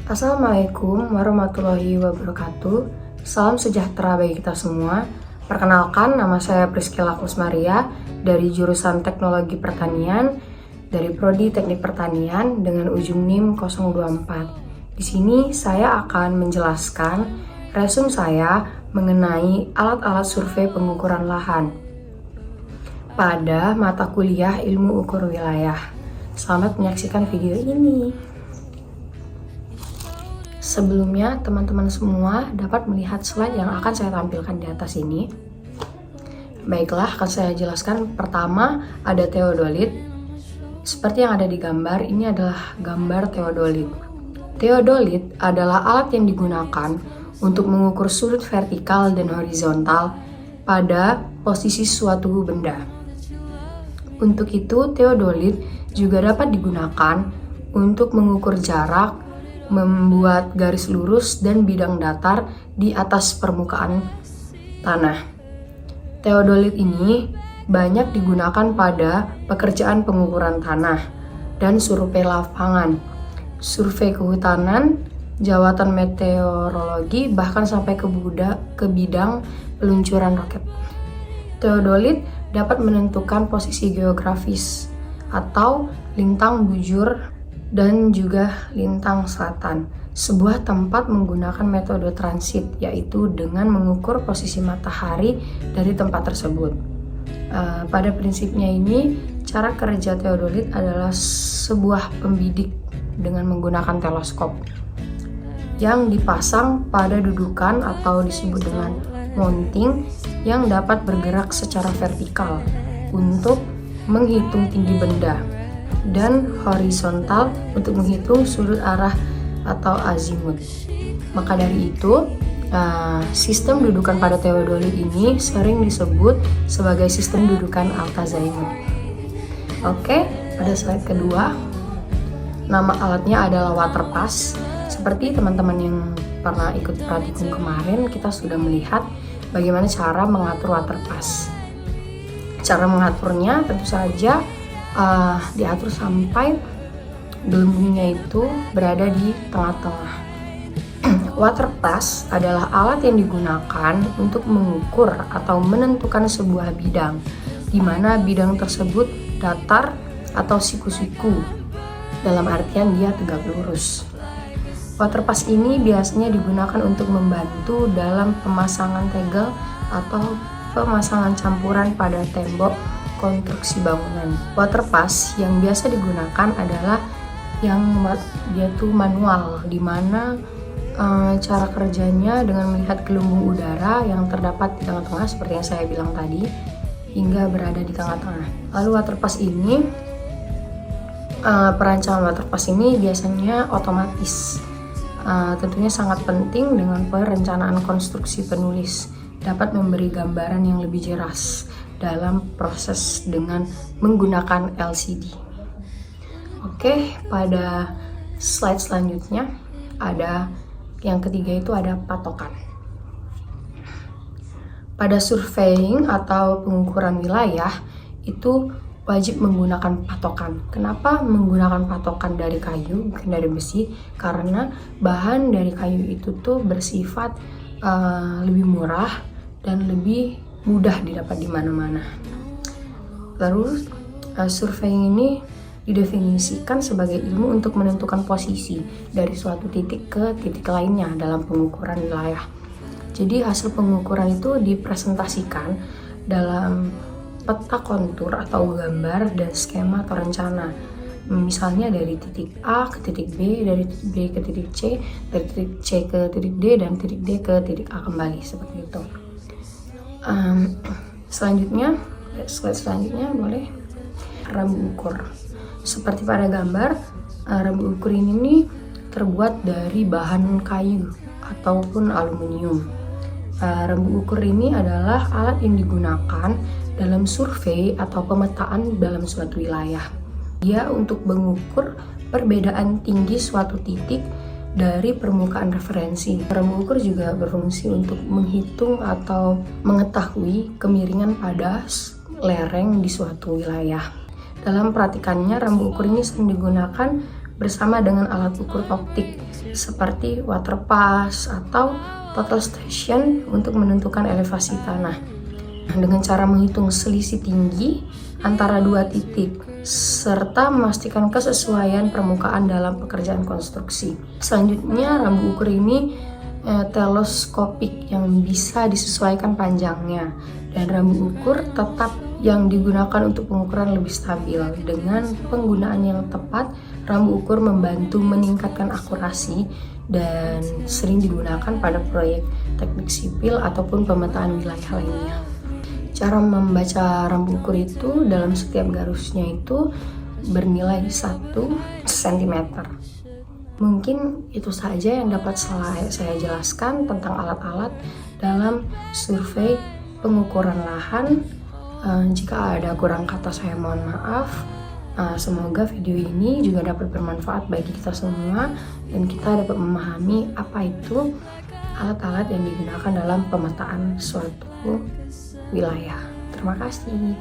Assalamualaikum warahmatullahi wabarakatuh. Salam sejahtera bagi kita semua. Perkenalkan, nama saya Priscilla Kusmaria dari jurusan Teknologi Pertanian dari Prodi Teknik Pertanian dengan ujung NIM 024. Di sini saya akan menjelaskan resume saya mengenai alat-alat survei pengukuran lahan pada mata kuliah Ilmu Ukur Wilayah. Selamat menyaksikan video ini. Sebelumnya, teman-teman semua dapat melihat slide yang akan saya tampilkan di atas ini. Baiklah, akan saya jelaskan. Pertama, ada teodolit. Seperti yang ada di gambar, ini adalah gambar teodolit. Teodolit adalah alat yang digunakan untuk mengukur sudut vertikal dan horizontal pada posisi suatu benda. Untuk itu, teodolit juga dapat digunakan untuk mengukur jarak, membuat garis lurus dan bidang datar di atas permukaan tanah. Teodolit ini banyak digunakan pada pekerjaan pengukuran tanah dan survei lapangan, survei kehutanan, jawatan meteorologi, bahkan sampai ke bidang peluncuran roket. Teodolit dapat menentukan posisi geografis atau lintang bujur dan juga lintang selatan, sebuah tempat menggunakan metode transit, yaitu dengan mengukur posisi matahari dari tempat tersebut. Pada prinsipnya ini, cara kerja teodolit adalah sebuah pembidik dengan menggunakan teleskop yang dipasang pada dudukan atau disebut dengan mounting yang dapat bergerak secara vertikal untuk menghitung tinggi benda dan horizontal untuk menghitung sudut arah atau azimut. Maka dari itu, sistem dudukan pada teodolit ini sering disebut sebagai sistem dudukan Alta-Azimuth. Oke, pada slide kedua, nama alatnya adalah waterpass. Seperti teman-teman yang pernah ikut praktikum kemarin, kita sudah melihat bagaimana cara mengatur waterpass. Cara mengaturnya tentu saja diatur sampai gelembungnya itu berada di tengah-tengah. Waterpass adalah alat yang digunakan untuk mengukur atau menentukan sebuah bidang, di mana bidang tersebut datar atau siku-siku, dalam artian dia tegak lurus. Waterpass ini biasanya digunakan untuk membantu dalam pemasangan tegel atau pemasangan campuran pada tembok konstruksi bangunan. Waterpass yang biasa digunakan adalah yang dia tuh manual, di mana cara kerjanya dengan melihat gelembung udara yang terdapat di tengah-tengah seperti yang saya bilang tadi, hingga berada di tengah-tengah. Lalu waterpass ini, perancangan waterpass ini biasanya otomatis. Tentunya sangat penting dengan perencanaan konstruksi penulis dapat memberi gambaran yang lebih jelas dalam proses dengan menggunakan LCD. Oke, pada slide selanjutnya ada yang ketiga, itu ada patokan. Pada surveying atau pengukuran wilayah itu wajib menggunakan patokan. Kenapa menggunakan patokan dari kayu, bukan dari besi? Karena bahan dari kayu itu tuh bersifat lebih murah dan lebih mudah didapat di mana-mana. Lalu surveying ini didefinisikan sebagai ilmu untuk menentukan posisi dari suatu titik ke titik lainnya dalam pengukuran wilayah. Jadi hasil pengukuran itu dipresentasikan dalam peta kontur atau gambar dan skema atau rencana. Misalnya dari titik A ke titik B, dari titik B ke titik C, dari titik C ke titik D, dan titik D ke titik A kembali, seperti itu. Selanjutnya, slide selanjutnya boleh. Rambu ukur. Seperti pada gambar, rambu ukur ini terbuat dari bahan kayu ataupun aluminium. Rambu ukur ini adalah alat yang digunakan dalam survei atau pemetaan dalam suatu wilayah. Dia untuk mengukur perbedaan tinggi suatu titik dari permukaan referensi. Rambu ukur juga berfungsi untuk menghitung atau mengetahui kemiringan pada lereng di suatu wilayah. Dalam praktikannya, rambu ukur ini sering digunakan bersama dengan alat ukur optik seperti waterpass atau total station untuk menentukan elevasi tanah. Dengan cara menghitung selisih tinggi antara dua titik serta memastikan kesesuaian permukaan dalam pekerjaan konstruksi. Selanjutnya, rambu ukur ini teleskopik yang bisa disesuaikan panjangnya, dan rambu ukur tetap yang digunakan untuk pengukuran lebih stabil. Dengan penggunaan yang tepat, rambu ukur membantu meningkatkan akurasi dan sering digunakan pada proyek teknik sipil ataupun pemetaan wilayah lainnya. Cara membaca rambu ukur itu dalam setiap garusnya itu bernilai 1 cm. Mungkin itu saja yang dapat saya jelaskan tentang alat-alat dalam survei pengukuran lahan. Jika ada kurang kata saya mohon maaf. Semoga video ini juga dapat bermanfaat bagi kita semua dan kita dapat memahami apa itu alat-alat yang digunakan dalam pemetaan suatu wilayah. Terima kasih.